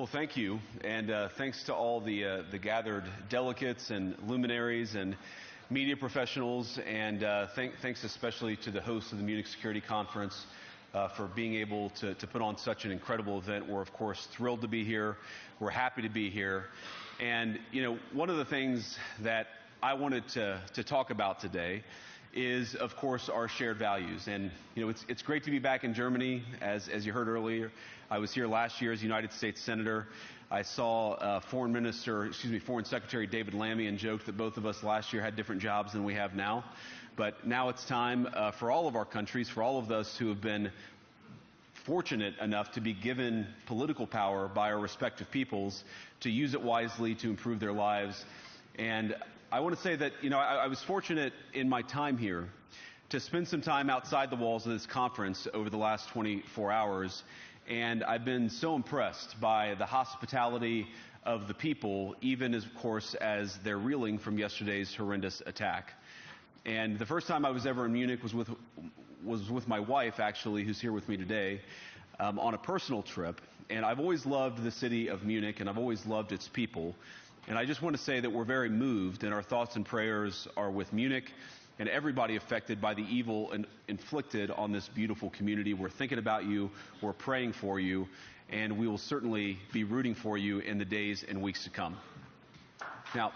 Well, thank you, and thanks to all the gathered delegates and luminaries and media professionals, and thanks especially to the hosts of the Munich Security Conference for being able to put on such an incredible event. We're, of course, thrilled to be here. We're happy to be here. And, you know, one of the things that I wanted to talk about today is, of course, our shared values. And, you know, it's great to be back in Germany. As you heard earlier, I was here last year as United States Senator. I saw Foreign Secretary David Lammy and joked that both of us last year had different jobs than we have now. But now it's time for all of our countries, for all of us who have been fortunate enough to be given political power by our respective peoples, to use it wisely to improve their lives. And I want to say that, you know, I was fortunate in my time here to spend some time outside the walls of this conference over the last 24 hours, and I've been so impressed by the hospitality of the people, even, of course, as they're reeling from yesterday's horrendous attack. And the first time I was ever in Munich was with my wife, actually, who's here with me today, on a personal trip. And I've always loved the city of Munich, and I've always loved its people. And I just want to say that we're very moved, and our thoughts and prayers are with Munich and everybody affected by the evil inflicted on this beautiful community. We're thinking about you, we're praying for you, and we will certainly be rooting for you in the days and weeks to come. Now,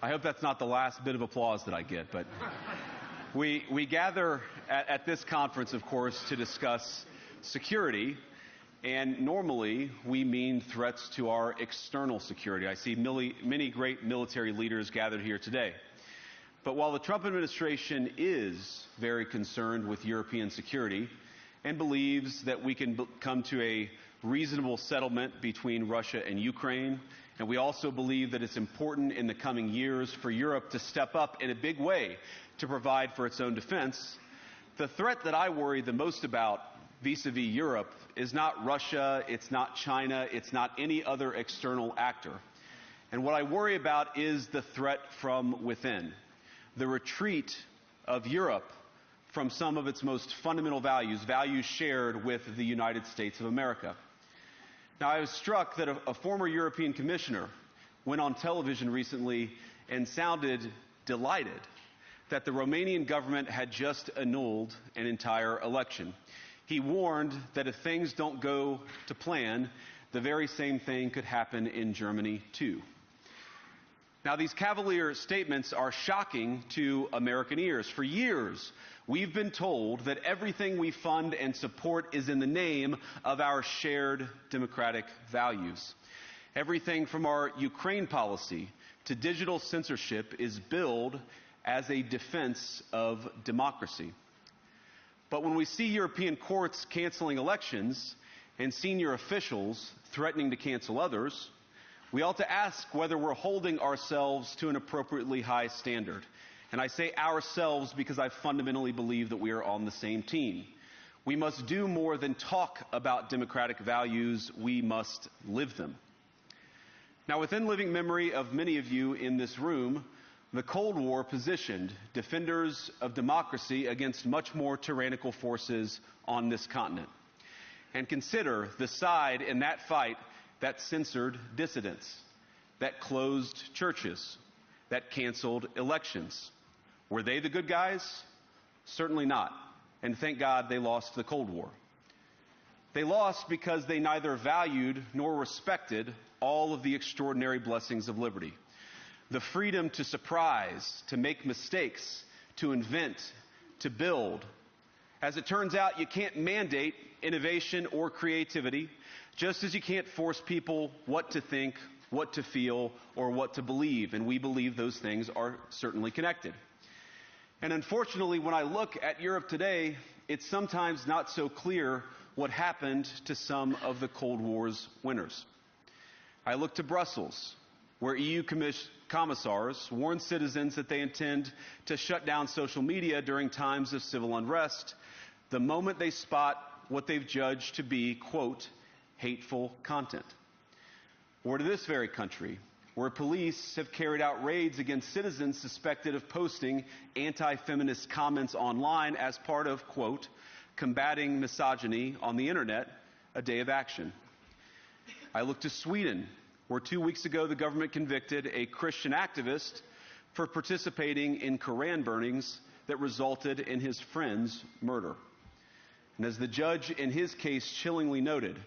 I hope that's not the last bit of applause that I get, but we gather at this conference, of course, to discuss security, and normally we mean threats to our external security. I see many great military leaders gathered here today. But while the Trump administration is very concerned with European security and believes that we can come to a reasonable settlement between Russia and Ukraine, and we also believe that it's important in the coming years for Europe to step up in a big way to provide for its own defense, the threat that I worry the most about vis-a-vis Europe is not Russia, it's not China, it's not any other external actor. And what I worry about is the threat from within, the retreat of Europe from some of its most fundamental values, values shared with the United States of America. Now, I was struck that a former European commissioner went on television recently and sounded delighted that the Romanian government had just annulled an entire election. He warned that if things don't go to plan, the very same thing could happen in Germany too. Now, these cavalier statements are shocking to American ears. For years, we've been told that everything we fund and support is in the name of our shared democratic values. Everything from our Ukraine policy to digital censorship is billed as a defense of democracy. But when we see European courts canceling elections and senior officials threatening to cancel others, we ought to ask whether we're holding ourselves to an appropriately high standard. And I say ourselves because I fundamentally believe that we are on the same team. We must do more than talk about democratic values, we must live them. Now, within living memory of many of you in this room, the Cold War positioned defenders of democracy against much more tyrannical forces on this continent. And consider the side in that fight that censored dissidents, that closed churches, that canceled elections. Were they the good guys? Certainly not. And thank God they lost the Cold War. They lost because they neither valued nor respected all of the extraordinary blessings of liberty. The freedom to surprise, to make mistakes, to invent, to build. As it turns out, you can't mandate innovation or creativity, just as you can't force people what to think, what to feel, or what to believe. And we believe those things are certainly connected. And unfortunately, when I look at Europe today, it's sometimes not so clear what happened to some of the Cold War's winners. I look to Brussels, where EU commissars warn citizens that they intend to shut down social media during times of civil unrest the moment they spot what they've judged to be, quote, hateful content. Or to this very country, where police have carried out raids against citizens suspected of posting anti-feminist comments online as part of, quote, combating misogyny on the internet, a day of action. I look to Sweden, where 2 weeks ago the government convicted a Christian activist for participating in Koran burnings that resulted in his friend's murder. And as the judge in his case chillingly noted,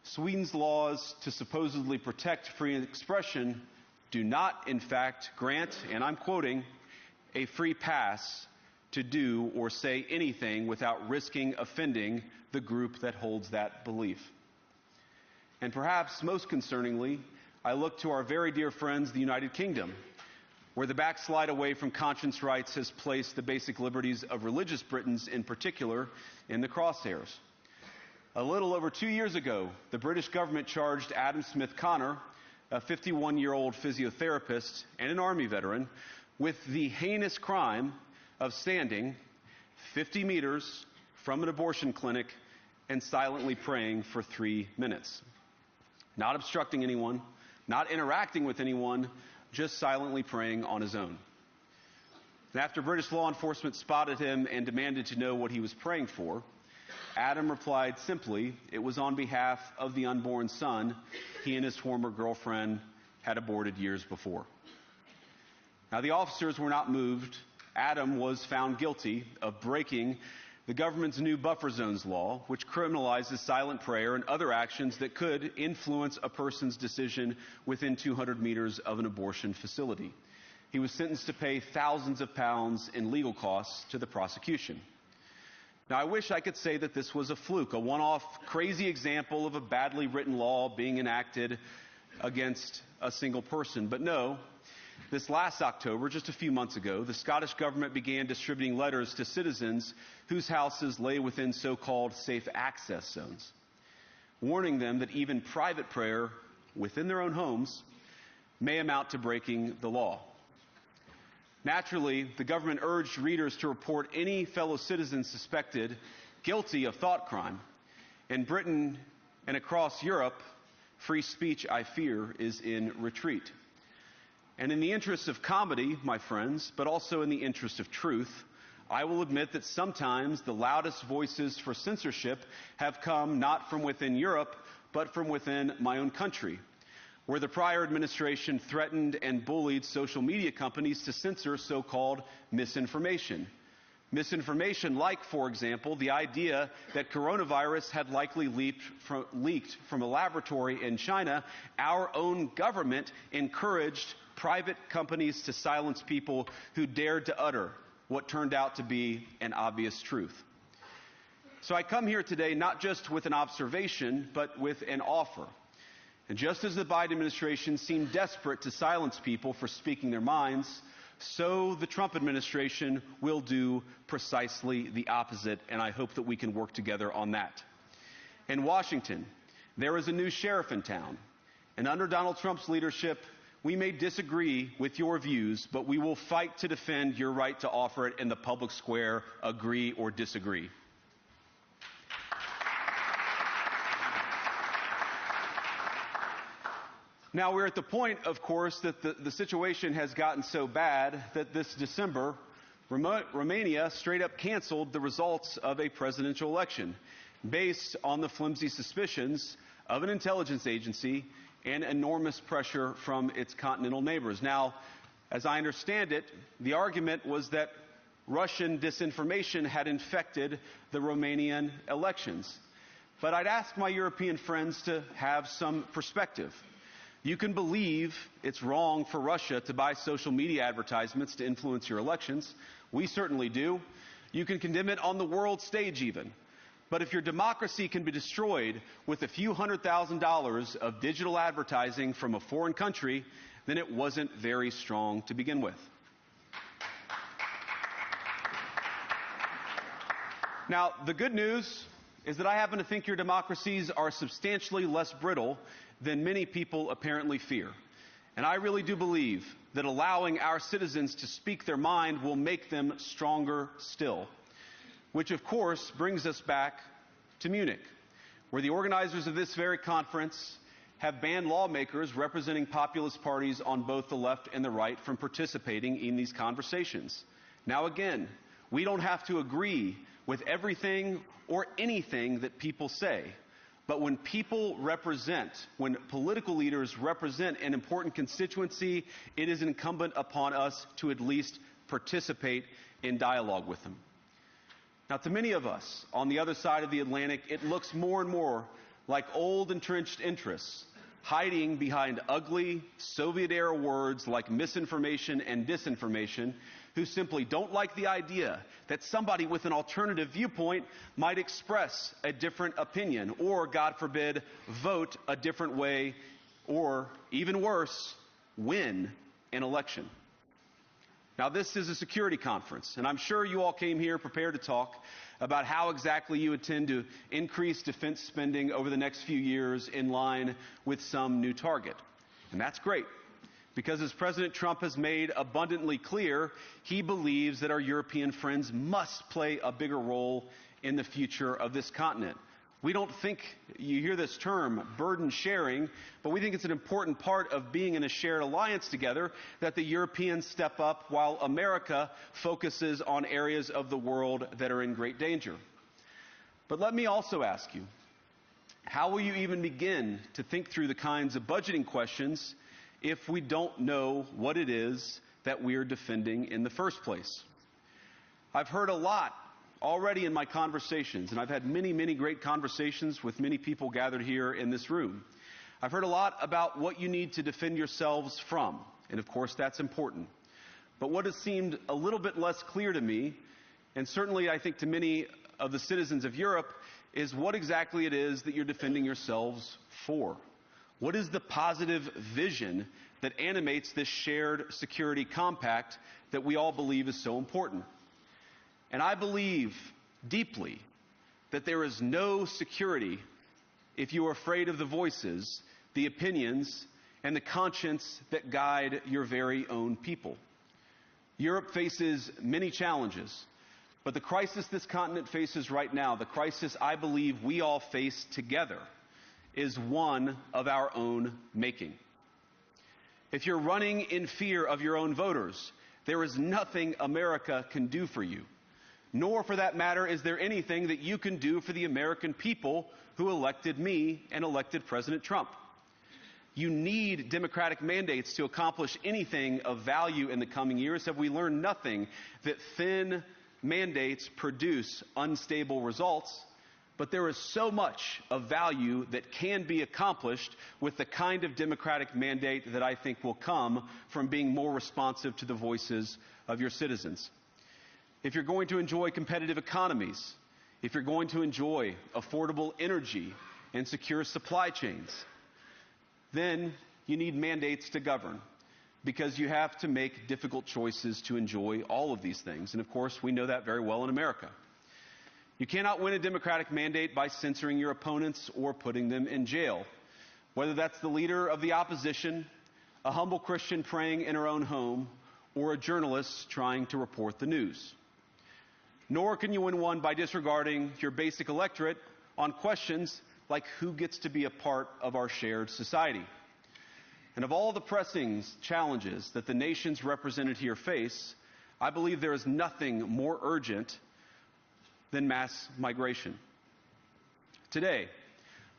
Sweden's laws to supposedly protect free expression do not, in fact, grant, and I'm quoting, a free pass to do or say anything without risking offending the group that holds that belief. And perhaps most concerningly, I look to our very dear friends, the United Kingdom, where the backslide away from conscience rights has placed the basic liberties of religious Britons in particular in the crosshairs. A little over 2 years ago, the British government charged Adam Smith Connor, a 51-year-old physiotherapist and an Army veteran, with the heinous crime of standing 50 meters from an abortion clinic and silently praying for 3 minutes. Not obstructing anyone, not interacting with anyone, just silently praying on his own. And after British law enforcement spotted him and demanded to know what he was praying for, Adam replied simply, it was on behalf of the unborn son he and his former girlfriend had aborted years before. Now, the officers were not moved. Adam was found guilty of breaking the government's new buffer zones law, which criminalizes silent prayer and other actions that could influence a person's decision within 200 meters of an abortion facility. He was sentenced to pay thousands of pounds in legal costs to the prosecution. Now, I wish I could say that this was a fluke, a one-off crazy example of a badly written law being enacted against a single person. But no, this last October, just a few months ago, the Scottish government began distributing letters to citizens whose houses lay within so-called safe access zones, warning them that even private prayer within their own homes may amount to breaking the law. Naturally, the government urged readers to report any fellow citizen suspected guilty of thought crime. In Britain and across Europe, free speech, I fear, is in retreat. And in the interest of comedy, my friends, but also in the interest of truth, I will admit that sometimes the loudest voices for censorship have come not from within Europe, but from within my own country, where the prior administration threatened and bullied social media companies to censor so-called misinformation. Misinformation like, for example, the idea that coronavirus had likely leaked from a laboratory in China. Our own government encouraged private companies to silence people who dared to utter what turned out to be an obvious truth. So I come here today not just with an observation, but with an offer. And just as the Biden administration seemed desperate to silence people for speaking their minds, so the Trump administration will do precisely the opposite, and I hope that we can work together on that. In Washington, there is a new sheriff in town, and under Donald Trump's leadership, we may disagree with your views, but we will fight to defend your right to offer it in the public square, agree or disagree. Now, we're at the point, of course, that the situation has gotten so bad that this December, Romania straight up canceled the results of a presidential election based on the flimsy suspicions of an intelligence agency and enormous pressure from its continental neighbors. Now, as I understand it, the argument was that Russian disinformation had infected the Romanian elections. But I'd ask my European friends to have some perspective. You can believe it's wrong for Russia to buy social media advertisements to influence your elections. We certainly do. You can condemn it on the world stage even. But if your democracy can be destroyed with a few $100,000 of digital advertising from a foreign country, then it wasn't very strong to begin with. Now, the good news is that I happen to think your democracies are substantially less brittle than many people apparently fear. And I really do believe that allowing our citizens to speak their mind will make them stronger still. Which, of course, brings us back to Munich, where the organizers of this very conference have banned lawmakers representing populist parties on both the left and the right from participating in these conversations. Now again, we don't have to agree with everything or anything that people say. But when when political leaders represent an important constituency, it is incumbent upon us to at least participate in dialogue with them. Now, to many of us on the other side of the Atlantic, it looks more and more like old entrenched interests hiding behind ugly Soviet-era words like misinformation and disinformation, who simply don't like the idea that somebody with an alternative viewpoint might express a different opinion or, God forbid, vote a different way or, even worse, win an election. Now, this is a security conference, and I'm sure you all came here prepared to talk about how exactly you intend to increase defense spending over the next few years in line with some new target. And that's great, because as President Trump has made abundantly clear, he believes that our European friends must play a bigger role in the future of this continent. We don't think, you hear this term, burden sharing, but we think it's an important part of being in a shared alliance together that the Europeans step up while America focuses on areas of the world that are in great danger. But let me also ask you, how will you even begin to think through the kinds of budgeting questions if we don't know what it is that we're defending in the first place? I've heard a lot already in my conversations, and I've had many, many great conversations with many people gathered here in this room. I've heard a lot about what you need to defend yourselves from, and of course that's important. But what has seemed a little bit less clear to me, and certainly I think to many of the citizens of Europe, is what exactly it is that you're defending yourselves for. What is the positive vision that animates this shared security compact that we all believe is so important? And I believe deeply that there is no security if you are afraid of the voices, the opinions, and the conscience that guide your very own people. Europe faces many challenges, but the crisis this continent faces right now, the crisis I believe we all face together, is one of our own making. If you're running in fear of your own voters, there is nothing America can do for you. Nor, for that matter, is there anything that you can do for the American people who elected me and elected President Trump. You need democratic mandates to accomplish anything of value in the coming years. Have we learned nothing that thin mandates produce unstable results? But there is so much of value that can be accomplished with the kind of democratic mandate that I think will come from being more responsive to the voices of your citizens. If you're going to enjoy competitive economies, if you're going to enjoy affordable energy and secure supply chains, then you need mandates to govern, because you have to make difficult choices to enjoy all of these things. And of course, we know that very well in America. You cannot win a democratic mandate by censoring your opponents or putting them in jail, whether that's the leader of the opposition, a humble Christian praying in her own home, or a journalist trying to report the news. Nor can you win one by disregarding your basic electorate on questions like who gets to be a part of our shared society. And of all the pressing challenges that the nations represented here face, I believe there is nothing more urgent than mass migration. Today,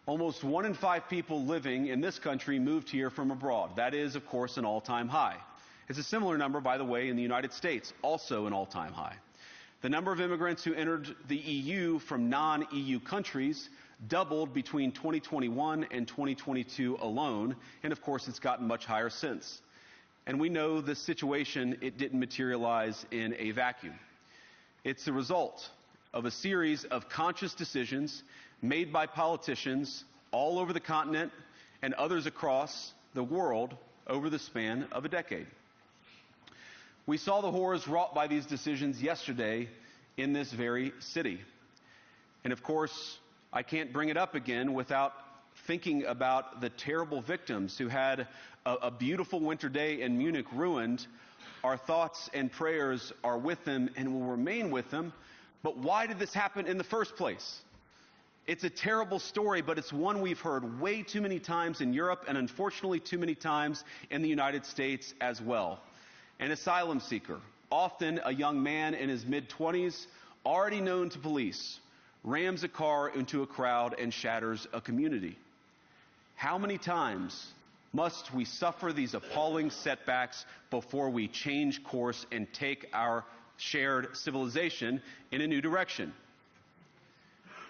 almost 1 in 5 people living in this country moved here from abroad. That is, of course, an all-time high. It's a similar number, by the way, in the United States, also an all-time high. The number of immigrants who entered the EU from non-EU countries doubled between 2021 and 2022 alone, and of course it's gotten much higher since. And we know the situation, it didn't materialize in a vacuum. It's the result of a series of conscious decisions made by politicians all over the continent and others across the world over the span of a decade. We saw the horrors wrought by these decisions yesterday in this very city. And of course, I can't bring it up again without thinking about the terrible victims who had a beautiful winter day in Munique ruined. Our thoughts and prayers are with them and will remain with them. But why did this happen in the first place? It's a terrible story, but it's one we've heard way too many times in Europe and unfortunately too many times in the United States as well. An asylum seeker, often a young man in his mid-20s, already known to police, rams a car into a crowd and shatters a community. How many times must we suffer these appalling setbacks before we change course and take our shared civilization in a new direction?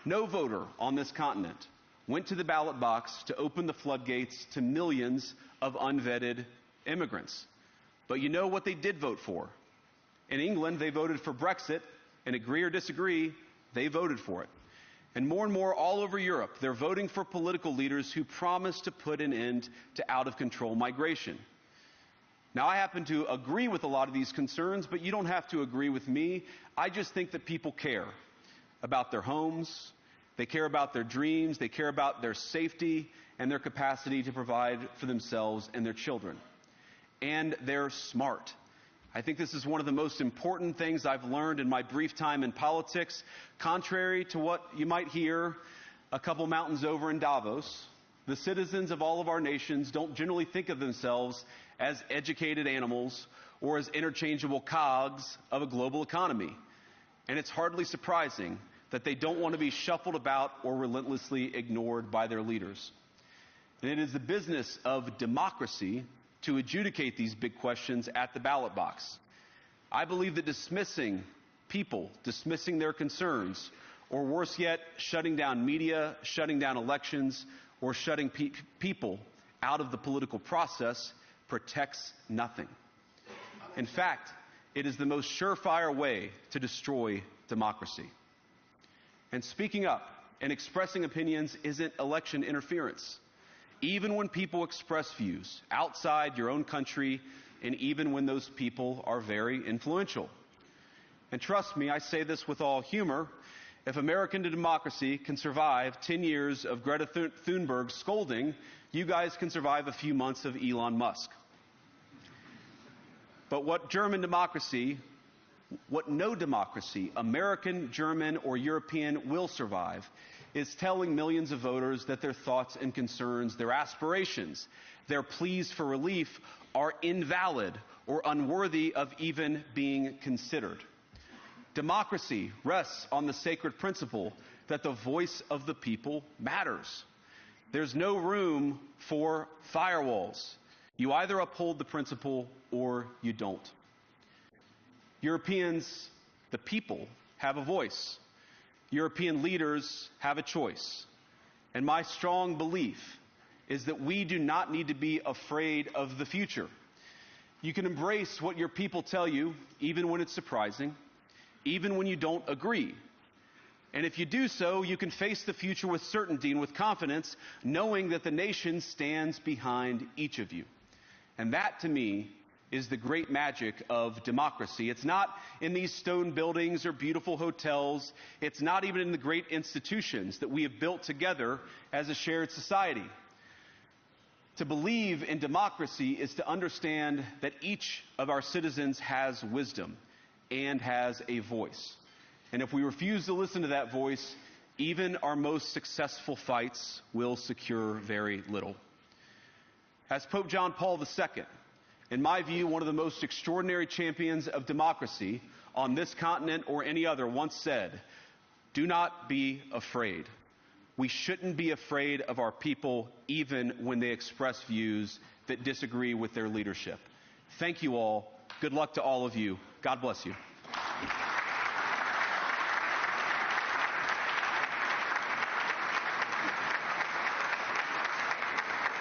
No voter on this continent went to the ballot box to open the floodgates to millions of unvetted immigrants. But you know what they did vote for? In England, they voted for Brexit, and agree or disagree, they voted for it. And more all over Europe, they're voting for political leaders who promise to put an end to out-of-control migration. Now, I happen to agree with a lot of these concerns, but you don't have to agree with me. I just think that people care about their homes, they care about their dreams, they care about their safety and their capacity to provide for themselves and their children. And they're smart. I think this is one of the most important things I've learned in my brief time in politics. Contrary to what you might hear a couple mountains over in Davos, the citizens of all of our nations don't generally think of themselves as educated animals or as interchangeable cogs of a global economy. And it's hardly surprising that they don't want to be shuffled about or relentlessly ignored by their leaders. And it is the business of democracy to adjudicate these big questions at the ballot box. I believe that dismissing people, dismissing their concerns, or worse yet, shutting down media, shutting down elections, or shutting people out of the political process protects nothing. In fact, it is the most surefire way to destroy democracy. And speaking up and expressing opinions isn't election interference. Even when people express views outside your own country, and even when those people are very influential. And trust me, I say this with all humor, if American democracy can survive 10 years of Greta Thunberg scolding, you guys can survive a few months of Elon Musk. But what no democracy, American, German, or European, will survive is telling millions of voters that their thoughts and concerns, their aspirations, their pleas for relief are invalid or unworthy of even being considered. Democracy rests on the sacred principle that the voice of the people matters. There's no room for firewalls. You either uphold the principle or you don't. Europeans, the people, have a voice. European leaders have a choice. And my strong belief is that we do not need to be afraid of the future. You can embrace what your people tell you, even when it's surprising, even when you don't agree. And if you do so, you can face the future with certainty and with confidence, knowing that the nation stands behind each of you. And that, to me, is the great magic of democracy. It's not in these stone buildings or beautiful hotels. It's not even in the great institutions that we have built together as a shared society. To believe in democracy is to understand that each of our citizens has wisdom and has a voice. And if we refuse to listen to that voice, even our most successful fights will secure very little. As Pope John Paul II, in my view, one of the most extraordinary champions of democracy on this continent or any other, once said, "Do not be afraid." We shouldn't be afraid of our people, even when they express views that disagree with their leadership. Thank you all. Good luck to all of you. God bless you.